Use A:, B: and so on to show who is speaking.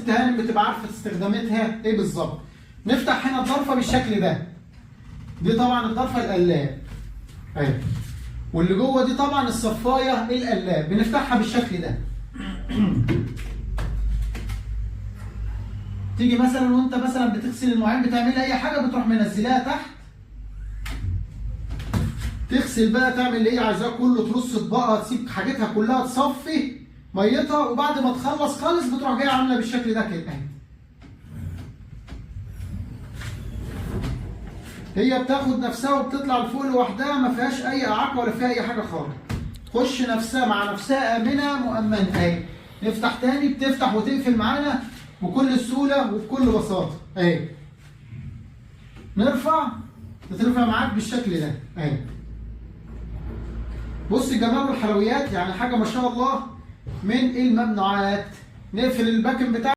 A: ست هانم بتبقى عارفه استخداماتها ايه بالظبط. نفتح هنا الضرفه بالشكل ده. دي طبعا الضرفه القلاب اهي، واللي جوه دي طبعا الصفايه القلاب، بنفتحها بالشكل ده. تيجي مثلا وانت مثلا بتغسل المواعين بتعمل اي حاجه بتروح منزلاها تحت، تغسل بقى تعمل اللي هي عايزاه كله، ترص اطباقها، تسيب حاجتها كلها تصفي ميتها، وبعد ما تخلص خالص بتروح جايه عامله بالشكل ده كده اهي. هي بتاخد نفسها وبتطلع لفوق لوحدها، ما فيهاش اي اعاقه ولا فيها اي حاجه خالص. تخش نفسها مع نفسها امنه مؤمنه اهي. نفتح تاني، بتفتح وتقفل معانا بكل سهوله وبكل بساطه اهي. نرفع بترفع معاك بالشكل ده اهي. بص الجمال والحلويات، يعني حاجه ما شاء الله من الممنوعات. نقفل الباكن بتاعنا.